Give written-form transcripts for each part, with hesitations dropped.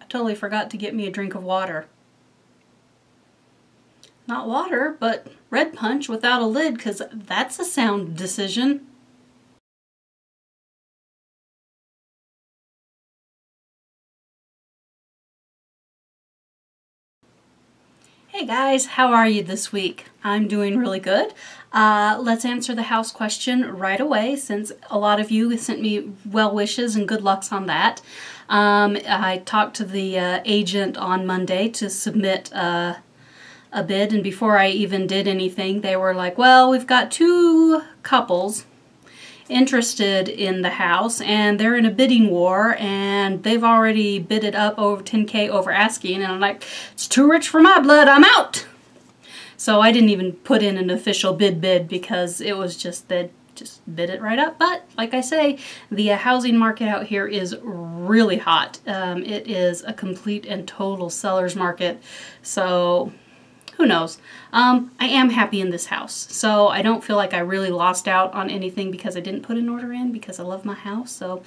totally forgot to get me a drink of water. Not water, but red punch without a lid, because that's a sound decision. Hey guys, how are you this week? I'm doing really good. Let's answer the house question right away, since a lot of you sent me well wishes and good lucks on that. I talked to the agent on Monday to submit a bid, and before I even did anything, they were like, well, we've got 2 couples interested in the house, and they're in a bidding war, and they've already bid it up over $10K over asking, and I'm like, it's too rich for my blood, I'm out! So I didn't even put in an official bid because it was just that just bid it right up. But like I say, the housing market out here is really hot. It is a complete and total seller's market, so who knows? I am happy in this house, so I don't feel like I really lost out on anything because I didn't put an order in because I love my house, so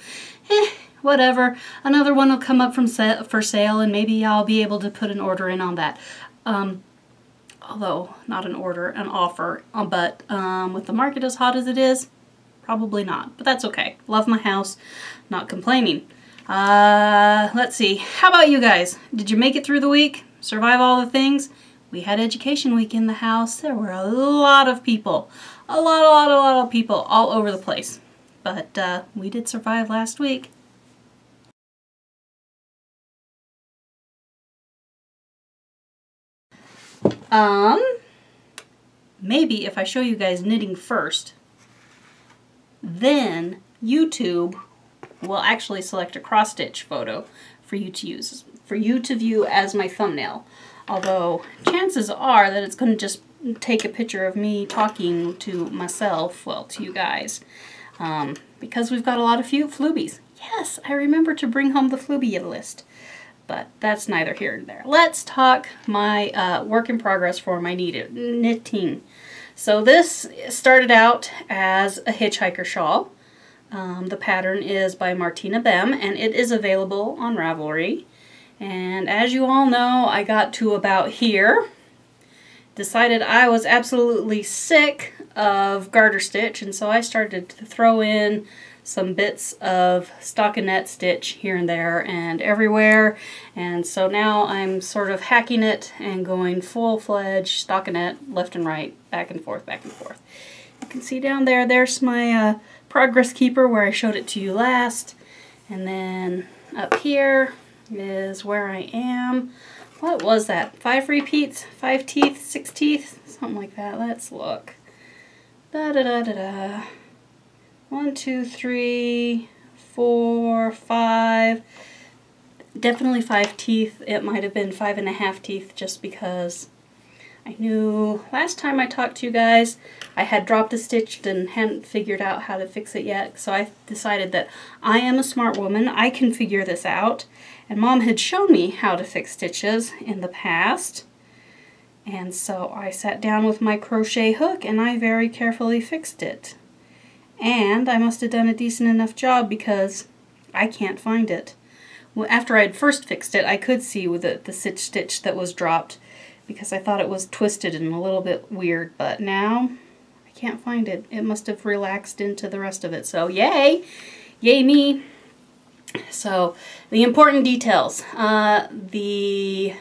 whatever. Another one will come up for sale, and maybe I'll be able to put an order in on that. Although, not an order, an offer, but with the market as hot as it is, probably not, but that's okay. Love my house, not complaining. Let's see, how about you guys? Did you make it through the week? Survive all the things? We had Education Week in the house. There were a lot of people. A lot of people all over the place. But we did survive last week. Maybe if I show you guys knitting first, then YouTube will actually select a cross-stitch photo for you to use, for you to view as my thumbnail. Although, chances are that it's going to just take a picture of me talking to myself, well, to you guys, because we've got a lot of Floobies. Yes, I remember to bring home the Floobie list, but that's neither here nor there. Let's talk my work in progress for my knitting. So this started out as a Hitchhiker shawl. The pattern is by Martina Behm, and it is available on Ravelry. And as you all know, I got to about here, decided I was absolutely sick of garter stitch, and so I started to throw in some bits of stockinette stitch here and there and everywhere, and so now I'm sort of hacking it and going full-fledged stockinette left and right, back and forth, back and forth. You can see down there, there's my progress keeper where I showed it to you last, and then up here is where I am. What was that? 5 repeats? 5 teeth? 6 teeth? Something like that. Let's look. Da da da da da. 1, 2, 3, 4, 5. Definitely 5 teeth. It might have been 5.5 teeth just because I knew last time I talked to you guys I had dropped a stitch and hadn't figured out how to fix it yet, so I decided that I am a smart woman, I can figure this out, and Mom had shown me how to fix stitches in the past, and so I sat down with my crochet hook and I very carefully fixed it. And I must have done a decent enough job because I can't find it. Well, after I had first fixed it, I could see with the stitch that was dropped, because I thought it was twisted and a little bit weird, but now I can't find it. It must have relaxed into the rest of it, so yay! Yay me! So, the important details. The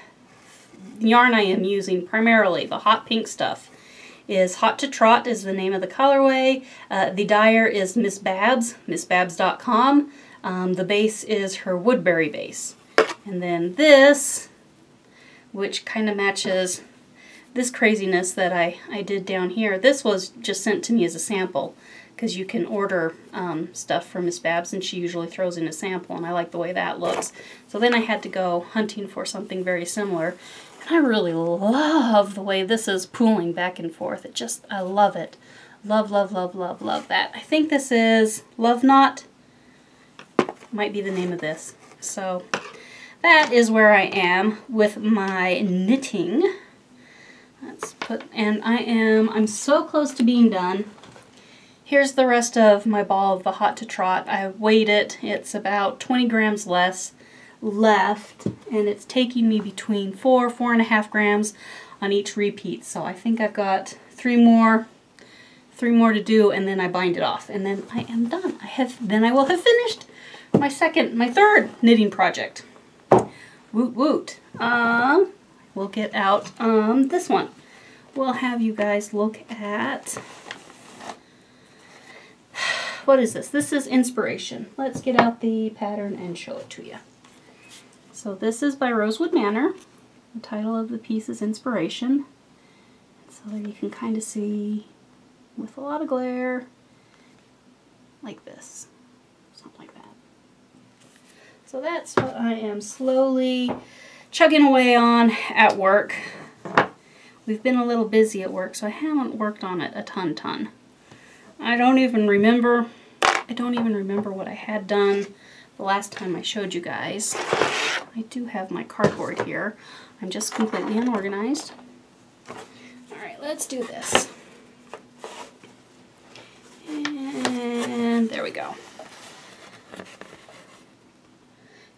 yarn I am using, primarily the hot pink stuff, is Hot to Trot is the name of the colorway. The dyer is Miss Babs, missbabs.com. The base is her Woodbury base. And then this, which kind of matches this craziness that I did down here. This was just sent to me as a sample, because you can order stuff from Miss Babs and she usually throws in a sample, and I like the way that looks. So then I had to go hunting for something very similar, and I really love the way this is pooling back and forth. It just, I love it. Love, love, love, love, love that. I think this is Love Knot, might be the name of this. So that is where I am with my knitting. Let's put, and I'm so close to being done. Here's the rest of my ball of the Hot to Trot. I weighed it. It's about 20 grams less left, and it's taking me between 4.5 grams on each repeat. So I think I've got three more to do, and then I bind it off, and then I am done. Then I will have finished my third knitting project. Woot woot. We'll get out this one. We'll have you guys look at, what is this? This is Inspiration. Let's get out the pattern and show it to you. So this is by Rosewood Manor. The title of the piece is Inspiration. So there you can kind of see with a lot of glare, like this, something like that. So that's what I am slowly chugging away on at work. We've been a little busy at work, so I haven't worked on it a ton. I don't even remember what I had done the last time I showed you guys. I do have my cardboard here. I'm just completely unorganized. Alright, let's do this. And there we go.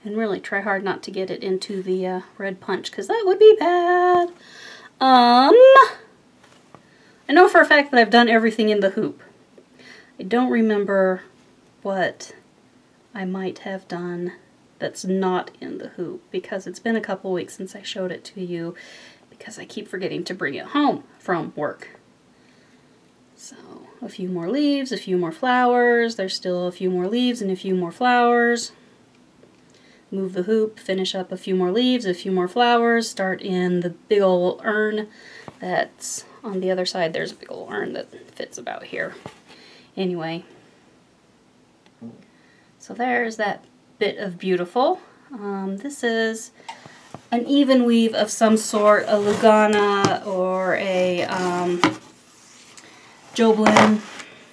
And really try hard not to get it into the red punch, because that would be bad. I know for a fact that I've done everything in the hoop. I don't remember what I might have done that's not in the hoop, because it's been a couple weeks since I showed it to you, because I keep forgetting to bring it home from work. So a few more leaves, a few more flowers. There's still a few more leaves and a few more flowers. Move the hoop, finish up a few more leaves, a few more flowers, start in the big old urn that's on the other side. There's a big old urn that fits about here. Anyway, so there's that bit of beautiful. This is an even weave of some sort, a Lugana or a Joblean,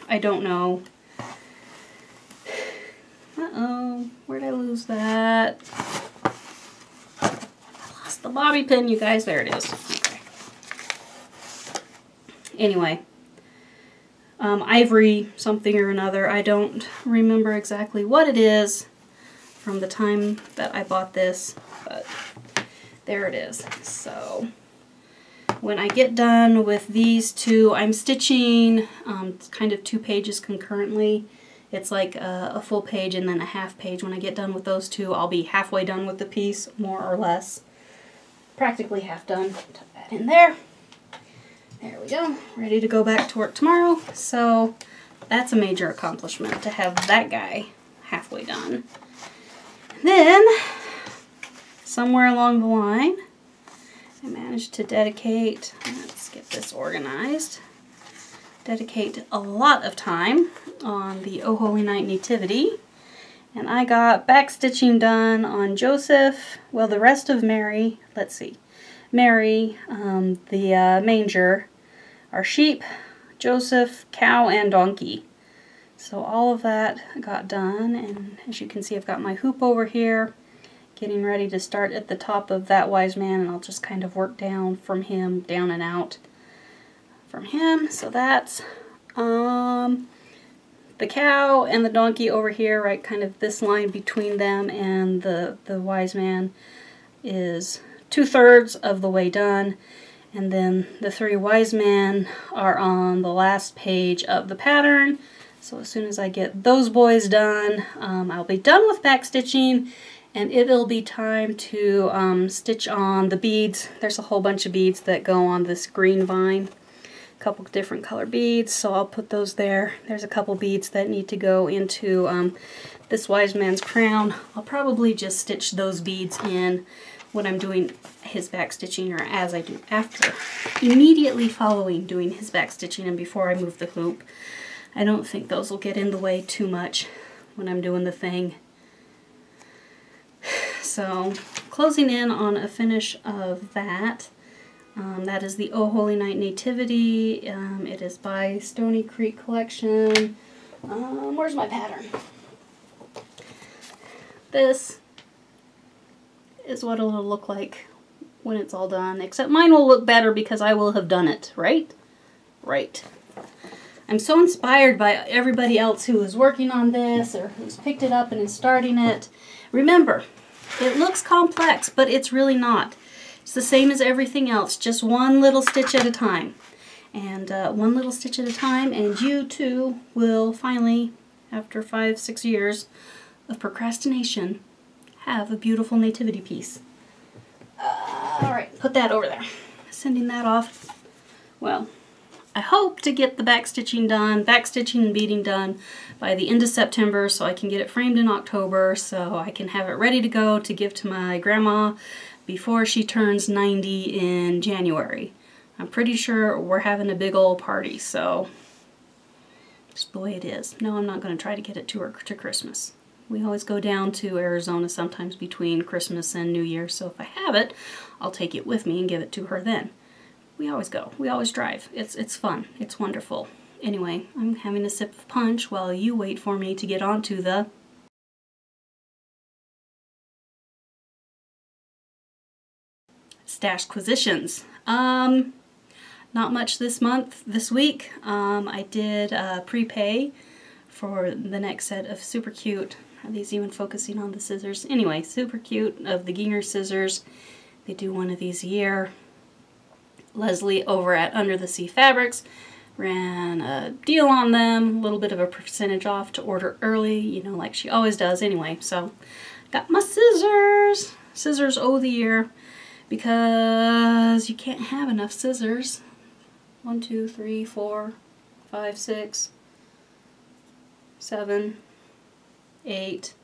I don't know. Uh-oh, where'd I lose that? I lost the bobby pin, you guys. There it is. Okay. Anyway, Ivory something or another. I don't remember exactly what it is from the time that I bought this, but there it is. So when I get done with these two, I'm stitching kind of 2 pages concurrently. It's like a full page and then a half page. When I get done with those two, I'll be halfway done with the piece, more or less. Practically half done. Tuck that in there. There we go. Ready to go back to work tomorrow. So that's a major accomplishment to have that guy halfway done. And then, somewhere along the line, I managed to dedicate, let's get this organized, dedicate a lot of time on the Oh Holy Night Nativity. And I got back stitching done on Joseph, well, the rest of Mary, let's see, Mary, the manger, our sheep, Joseph, cow, and donkey. So all of that got done, and as you can see, I've got my hoop over here, getting ready to start at the top of that wise man, and I'll just kind of work down from him, down and out from him. So that's the cow and the donkey over here, right, kind of this line between them and the wise man is 2/3 of the way done. And then the 3 wise men are on the last page of the pattern. So as soon as I get those boys done, I'll be done with back stitching, and it'll be time to stitch on the beads. There's a whole bunch of beads that go on this green vine. A couple different color beads, so I'll put those there. There's a couple beads that need to go into this wise man's crown. I'll probably just stitch those beads in when I'm doing his back stitching, or as I do after, immediately following doing his back stitching and before I move the hoop. I don't think those will get in the way too much when I'm doing the thing. So, closing in on a finish of that. That is the Oh Holy Night Nativity. It is by Stoney Creek Collection. Where's my pattern? This is what it'll look like when it's all done, except mine will look better because I will have done it, right? Right. I'm so inspired by everybody else who is working on this or who's picked it up and is starting it. Remember, It looks complex, but it's really not. It's the same as everything else, just one little stitch at a time. And one little stitch at a time, and you too will finally, after 5-6 years of procrastination, have a beautiful nativity piece. Alright, put that over there. Sending that off. Well, I hope to get the backstitching and beading done by the end of September so I can get it framed in October so I can have it ready to go to give to my grandma before she turns 90 in January. I'm pretty sure we're having a big old party, so just the way it is. No, I'm not going to try to get it to her to Christmas. We always go down to Arizona sometimes between Christmas and New Year, so if I have it, I'll take it with me and give it to her then. We always go. We always drive. It's fun. It's wonderful. Anyway, I'm having a sip of punch while you wait for me to get onto the Stashquisitions. Not much this week. I did prepay for the next set of super cute, are these even focusing on the scissors? Anyway, super cute of the Ginger scissors. They do one of these a year. Leslie over at Under the Sea Fabrics ran a deal on them, a little bit of a percentage off to order early, you know, like she always does anyway. So, got my scissors. Scissors the year because you can't have enough scissors. 1, 2, 3, 4, 5, 6, 7, 8.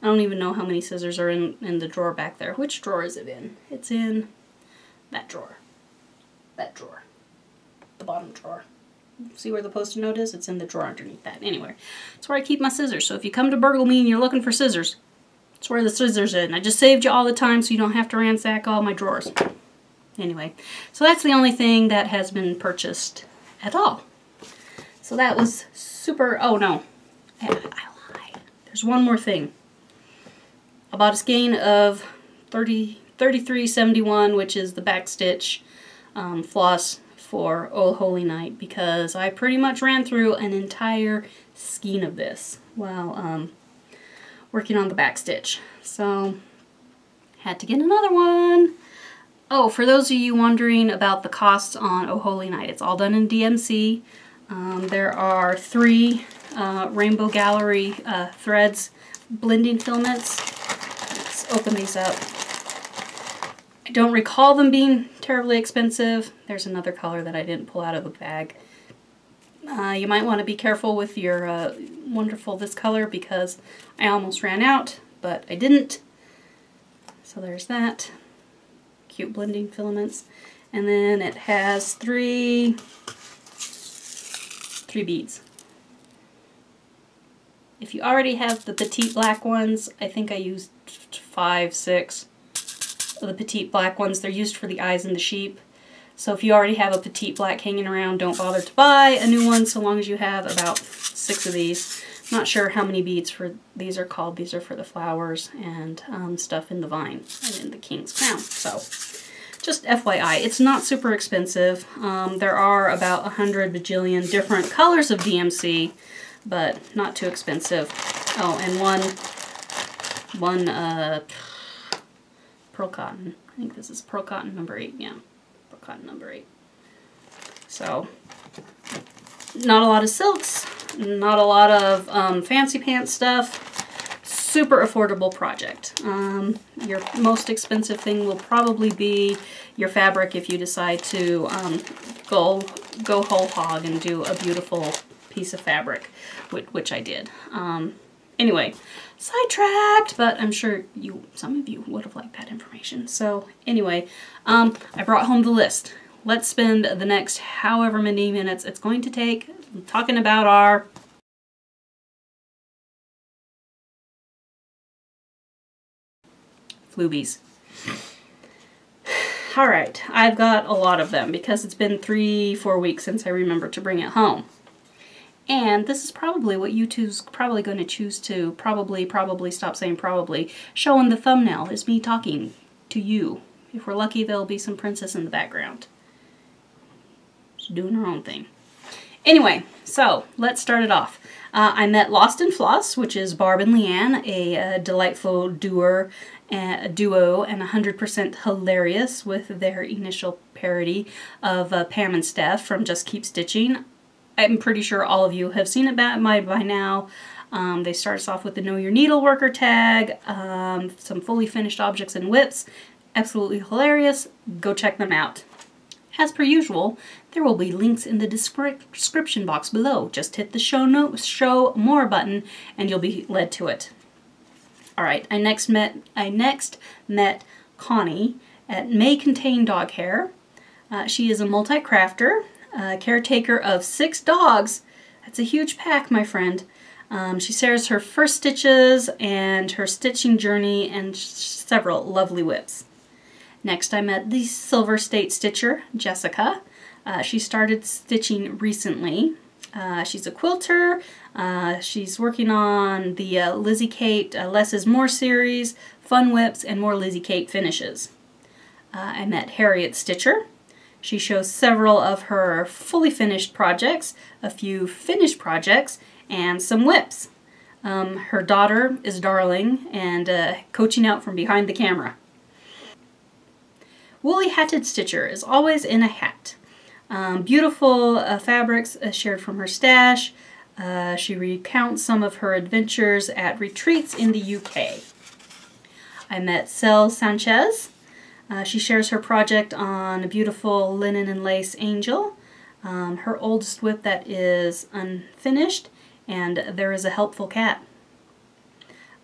I don't even know how many scissors are in the drawer back there. Which drawer is it in? It's in that drawer. That drawer. The bottom drawer. See where the post-it note is? It's in the drawer underneath that. Anyway, that's where I keep my scissors. So if you come to burgle me and you're looking for scissors, that's where the scissors are in. I just saved you all the time so you don't have to ransack all my drawers. Anyway, so that's the only thing that has been purchased at all. So that was super... Oh, no. I lied. There's one more thing. I bought a skein of 3371, which is the backstitch floss for Oh Holy Night, because I pretty much ran through an entire skein of this while working on the backstitch. So, had to get another one. Oh, for those of you wondering about the costs on Oh Holy Night, it's all done in DMC. There are 3 Rainbow Gallery threads blending filaments. Let's open these up. I don't recall them being terribly expensive. There's another color that I didn't pull out of the bag. You might want to be careful with your wonderful this color because I almost ran out, but I didn't. So there's that. Cute blending filaments. And then it has 3 beads. If you already have the petite black ones, I think I used 5, 6 of the petite black ones. They're used for the eyes and the sheep. So if you already have a petite black hanging around, don't bother to buy a new one so long as you have about 6 of these. Not sure how many beads for these are called. These are for the flowers and stuff in the vine and in the king's crown. So just FYI, it's not super expensive. There are about 100 bajillion different colors of DMC, but not too expensive. Oh, and one pearl cotton. I think this is pearl cotton number 8. Yeah, pearl cotton number 8. So, not a lot of silks, not a lot of fancy pants stuff. Super affordable project. Your most expensive thing will probably be your fabric if you decide to go whole hog and do a beautiful piece of fabric, which I did. Anyway, sidetracked, but I'm sure some of you would have liked that information. So anyway, I brought home the list. Let's spend the next however many minutes it's going to take talking about our Floobies. Alright, I've got a lot of them because it's been 3-4 weeks since I remember to bring it home. And this is probably what YouTube's probably going to choose to probably stop saying probably show in the thumbnail is me talking to you. If we're lucky, there'll be some princess in the background. She's doing her own thing. Anyway, so let's start it off. I met Lost and Floss, which is Barb and Leanne, a delightful duo and 100% hilarious with their initial parody of Pam and Steph from Just Keep Stitching. I'm pretty sure all of you have seen it by now. They start us off with the Know Your Needle Worker tag, some fully finished objects and whips. Absolutely hilarious. Go check them out. As per usual, there will be links in the description box below. Just hit the show more button and you'll be led to it. Alright, I next met Connie at May Contain Dog Hair. She is a multi-crafter, caretaker of 6 dogs. That's a huge pack, my friend. She shares her first stitches and her stitching journey and several lovely whips. Next I met the Silver State Stitcher, Jessica. She started stitching recently. She's a quilter. She's working on the Lizzie Kate Less is More series, fun whips, and more Lizzie Kate finishes. I met Harriet Stitcher. She shows several of her fully finished projects, a few finished projects, and some whips. Her daughter is darling and coaching out from behind the camera. Woolly Hatted Stitcher is always in a hat. Beautiful fabrics shared from her stash. She recounts some of her adventures at retreats in the UK. I met Cel Sanchez. She shares her project on a beautiful linen and lace angel. Her oldest whip that is unfinished, and there is a helpful cat.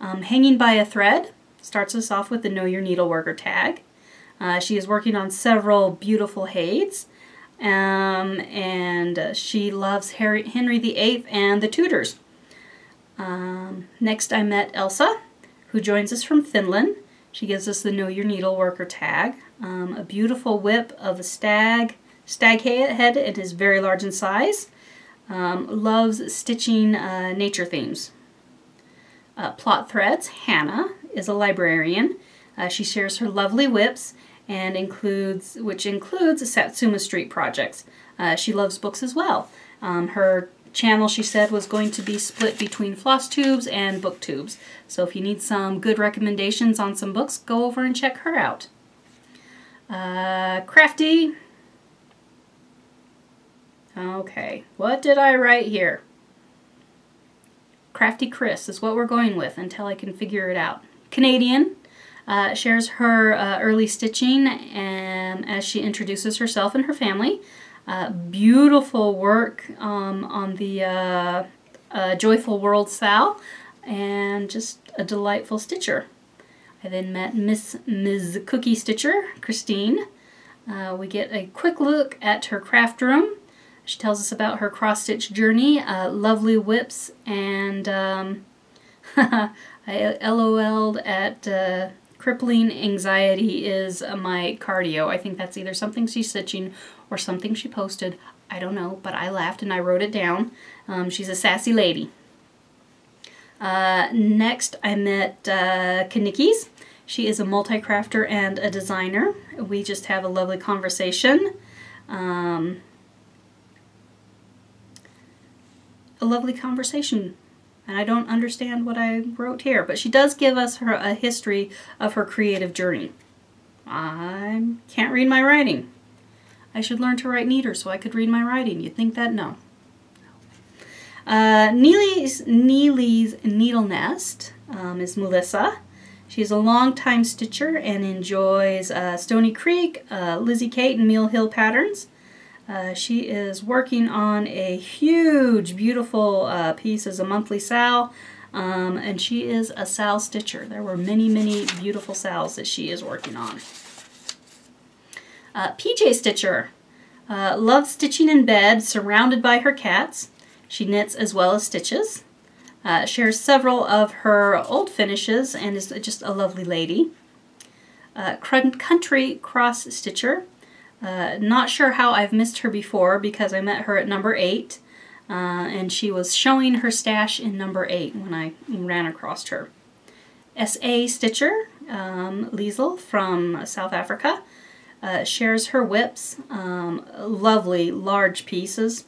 Hanging by a Thread starts us off with the Know Your Needleworker tag. She is working on several beautiful heids, and she loves Henry VIII and the Tudors. Next I met Elsa, who joins us from Finland. She gives us the Know Your Needleworker tag. A beautiful whip of a stag head. It is very large in size. Loves stitching nature themes. Plot Threads, Hannah, is a librarian. She shares her lovely whips and which includes Satsuma Street projects. She loves books as well. Her channel, she said, was going to be split between Flosstubes and Booktubes. So if you need some good recommendations on some books, go over and check her out. Crafty. Okay, what did I write here? Crafty Chris is what we're going with until I can figure it out. Canadian. Shares her early stitching as she introduces herself and her family. Beautiful work on the Joyful World Sal, and just a delightful stitcher. I then met Ms. Cookie Stitcher, Christine. We get a quick look at her craft room. She tells us about her cross-stitch journey, lovely whips, and I LOL'd at crippling anxiety is my cardio. I think that's either something she's stitching or something she posted. I don't know, but I laughed and I wrote it down. She's a sassy lady. Next, I met Kanikis. She is a multi-crafter and a designer. We just have a lovely conversation. And I don't understand what I wrote here, but she does give us a history of her creative journey. I can't read my writing. I should learn to write neater so I could read my writing. You'd think that? No. Neely's Needle Nest is Melissa. She's a longtime stitcher and enjoys Stoney Creek, Lizzie Kate, and Mill Hill patterns. She is working on a huge, beautiful piece as a monthly sal, and she is a sal stitcher. There were many, many beautiful sals that she is working on. PJ Stitcher loves stitching in bed, surrounded by her cats. She knits as well as stitches. Shares several of her old finishes and is just a lovely lady. Country Cross Stitcher. Not sure how I've missed her before because I met her at number 8, and she was showing her stash in number 8 when I ran across her. SA Stitcher, Liesel from South Africa, shares her whips, lovely large pieces.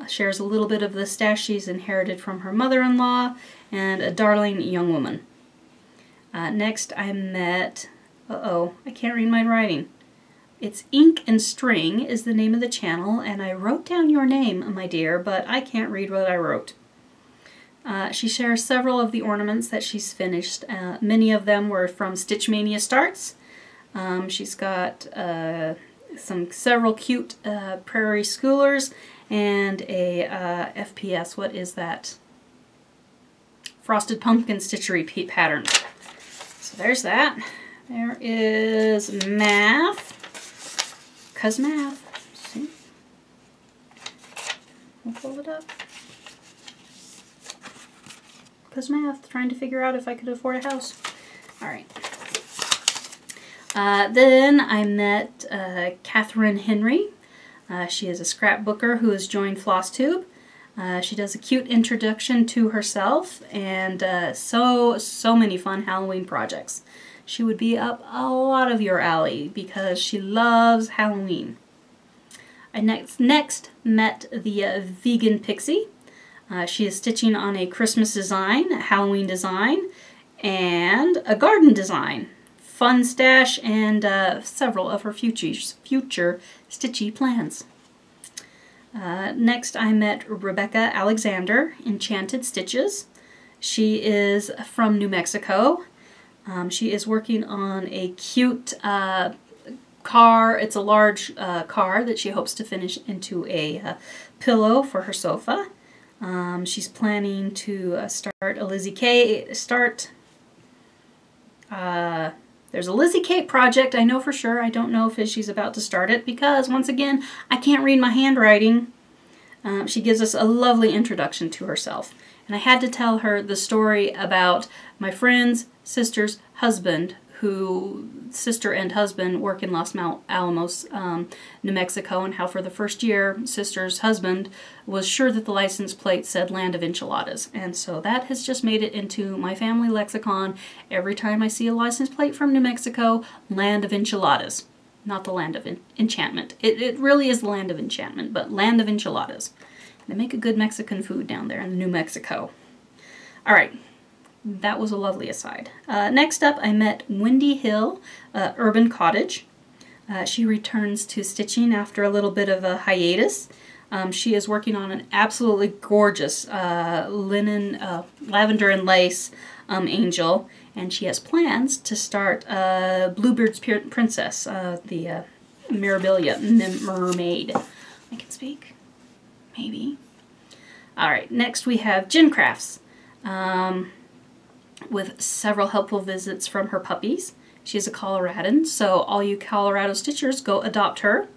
Shares a little bit of the stash she's inherited from her mother-in-law, and a darling young woman. Next I met, I can't read my writing. It's Ink and String is the name of the channel, and I wrote down your name, my dear, but I can't read what I wrote. She shares several of the ornaments that she's finished. Many of them were from Stitch Mania Starts. She's got several cute prairie schoolers and a FPS, what is that? Frosted Pumpkin Stitchery pattern. So there's that. There is math. 'Cause math. See? We'll pull it up. 'Cause math. Trying to figure out if I could afford a house. Alright. Then I met Catherine Henry. She is a scrapbooker who has joined Flosstube. She does a cute introduction to herself and so many fun Halloween projects. She would be up a lot of your alley because she loves Halloween. I next met the Vegan Pixie. She is stitching on a Christmas design, a Halloween design, and a garden design. Fun stash and several of her future stitchy plans. Next I met Rebecca Alexander, Enchanted Stitches. She is from New Mexico. She is working on a cute car. It's a large car that she hopes to finish into a pillow for her sofa. She's planning to start a Lizzie K. There's a Lizzie Kate project, I know for sure. I don't know if she's about to start it because, once again, I can't read my handwriting. She gives us a lovely introduction to herself. And I had to tell her the story about my friend's sister's husband, sister and husband work in Los Alamos, New Mexico, and how for the first year, sister's husband was sure that the license plate said Land of Enchiladas. And so that has just made it into my family lexicon. Every time I see a license plate from New Mexico, Land of Enchiladas. Not the Land of Enchantment. It really is the Land of Enchantment, but Land of Enchiladas. They make a good Mexican food down there in New Mexico. All right. That was a lovely aside. Next up, I met Wendy Hill, Urban Cottage. She returns to stitching after a little bit of a hiatus. She is working on an absolutely gorgeous linen, lavender and lace angel, and she has plans to start Bluebeard's Princess, the Mirabilia mermaid. I can speak? Maybe. Alright, next we have Gin Crafts. With several helpful visits from her puppies. She's a Coloradan, so all you Colorado Stitchers, go adopt her.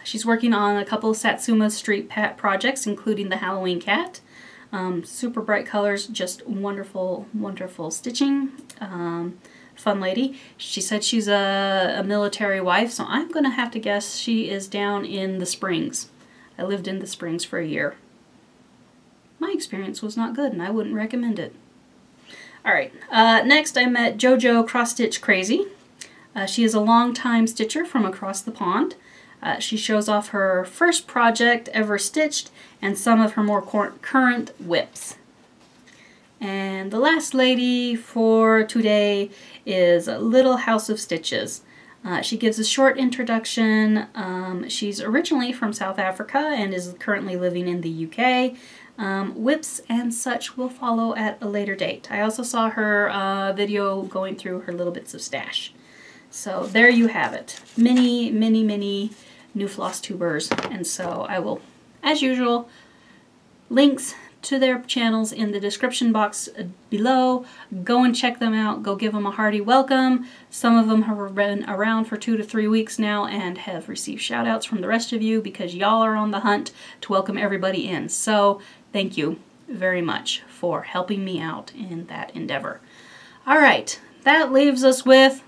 She's working on a couple of Satsuma Street projects, including the Halloween cat. Super bright colors, just wonderful, wonderful stitching. Fun lady. She said she's a military wife, so I'm going to have to guess she is down in the Springs. I lived in the Springs for a year. My experience was not good, and I wouldn't recommend it. Alright, next I met JoJo Cross Stitch Crazy. She is a long-time stitcher from across the pond. She shows off her first project ever stitched and some of her more current whips. And the last lady for today is Little House of Stitches. She gives a short introduction. She's originally from South Africa and is currently living in the UK. Whips and such will follow at a later date. I also saw her video going through her little bits of stash. So there you have it. Many, many, many new Flosstubers. And so I will, as usual, links to their channels in the description box below. Go and check them out. Go give them a hearty welcome. Some of them have been around for 2 to 3 weeks now and have received shout outs from the rest of you because y'all are on the hunt to welcome everybody in. So thank you very much for helping me out in that endeavor. All right, that leaves us with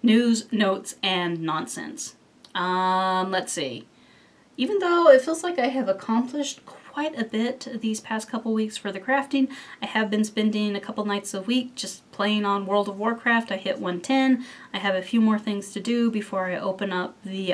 news, notes, and nonsense. Let's see. Even though it feels like I have accomplished quite a bit these past couple weeks for the crafting. I have been spending a couple nights a week just playing on World of Warcraft. I hit 110. I have a few more things to do before I open up the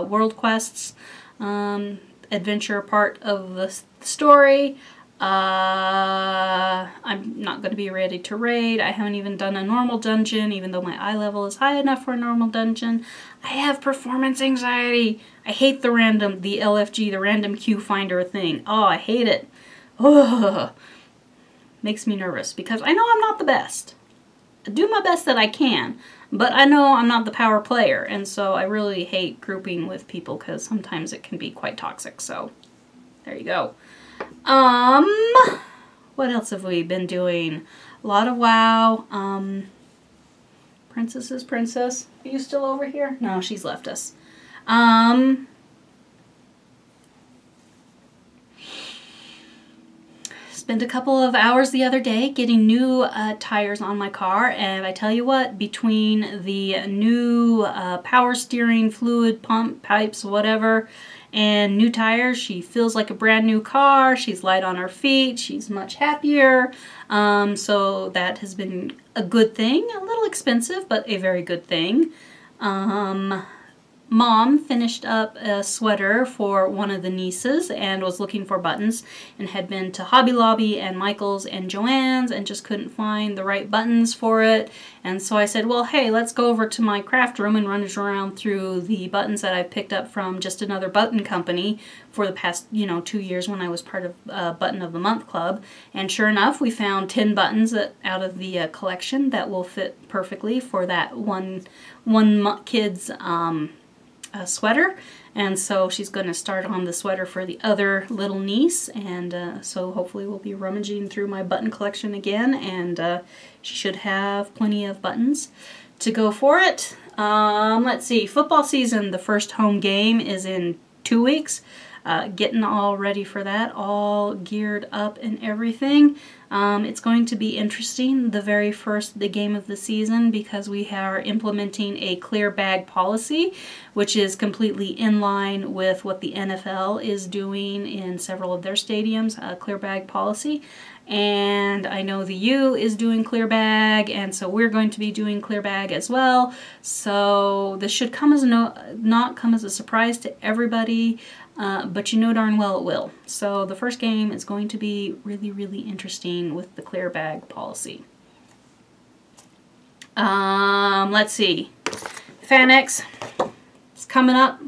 World Quests adventure part of the story. I'm not going to be ready to raid. I haven't even done a normal dungeon, even though my eye level is high enough for a normal dungeon. I have performance anxiety. I hate the LFG, the random queue finder thing. Oh, I hate it. Ugh. Makes me nervous because I know I'm not the best. I do my best that I can, but I know I'm not the power player, and so I really hate grouping with people because sometimes it can be quite toxic, so there you go. What else have we been doing? A lot of WoW. Princess. Are you still over here? No, she's left us. Spent a couple of hours the other day getting new tires on my car, and I tell you what, between the new power steering fluid pump pipes, whatever, and new tires, she feels like a brand new car. She's light on her feet. She's much happier. So that has been a good thing. A little expensive, but a very good thing. Mom finished up a sweater for one of the nieces and was looking for buttons and had been to Hobby Lobby and Michael's and Joann's and just couldn't find the right buttons for it. And so I said, well, hey, let's go over to my craft room and rummage around through the buttons that I've picked up from just another button company for the past, 2 years when I was part of Button of the Month Club. And sure enough, we found 10 buttons out of the collection that will fit perfectly for that one kid's sweater, and so she's going to start on the sweater for the other little niece, and so hopefully we'll be rummaging through my button collection again, and she should have plenty of buttons to go for it. Let's see, football season, the first home game is in 2 weeks. Getting all ready for that, all geared up and everything. It's going to be interesting, the game of the season, because we are implementing a clear bag policy, which is completely in line with what the NFL is doing in several of their stadiums, a clear bag policy. And I know the U is doing clear bag, and so we're going to be doing clear bag as well. So this should come as not come as a surprise to everybody. But you know darn well it will. So the first game is going to be really, really interesting with the clear bag policy. Let's see. FanX is coming up.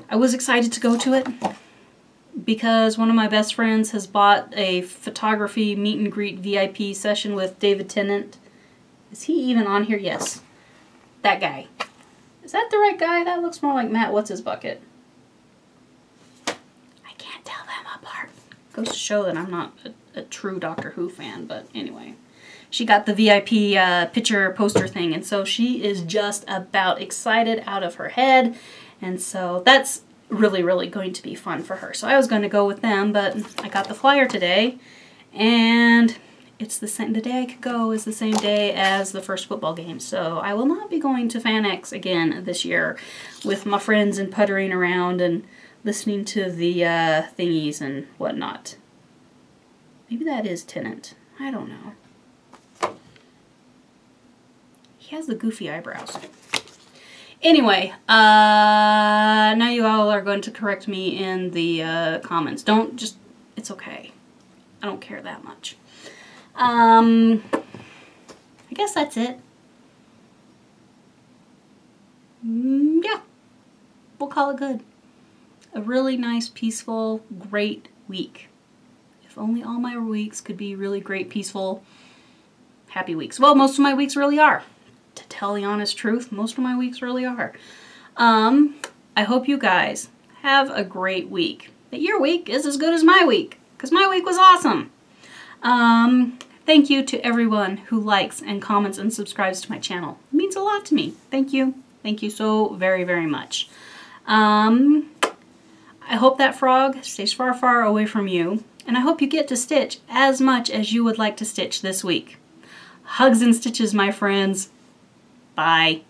I was excited to go to it because one of my best friends has bought a photography meet and greet VIP session with David Tennant. Is he even on here? Yes. That guy. Is that the right guy? That looks more like Matt What's His Bucket. Goes to show that I'm not a true Doctor Who fan, but anyway. She got the VIP picture poster thing, and so she is just about excited out of her head, and so that's really, really going to be fun for her. So I was going to go with them, but I got the flyer today, and it's the day I could go is the same day as the first football game, so I will not be going to FanX again this year with my friends and puttering around and listening to the thingies and whatnot. Maybe that is Tennant. I don't know. He has the goofy eyebrows. Anyway, now you all are going to correct me in the comments. It's okay. I don't care that much. I guess that's it. Yeah. We'll call it good. A really nice, peaceful, great week. If only all my weeks could be really great, peaceful, happy weeks. Well, most of my weeks really are. To tell the honest truth, most of my weeks really are. I hope you guys have a great week. That your week is as good as my week, because my week was awesome. Thank you to everyone who likes and comments and subscribes to my channel. It means a lot to me. Thank you. Thank you so very, very much. I hope that frog stays far, far away from you, and I hope you get to stitch as much as you would like to stitch this week. Hugs and stitches, my friends. Bye.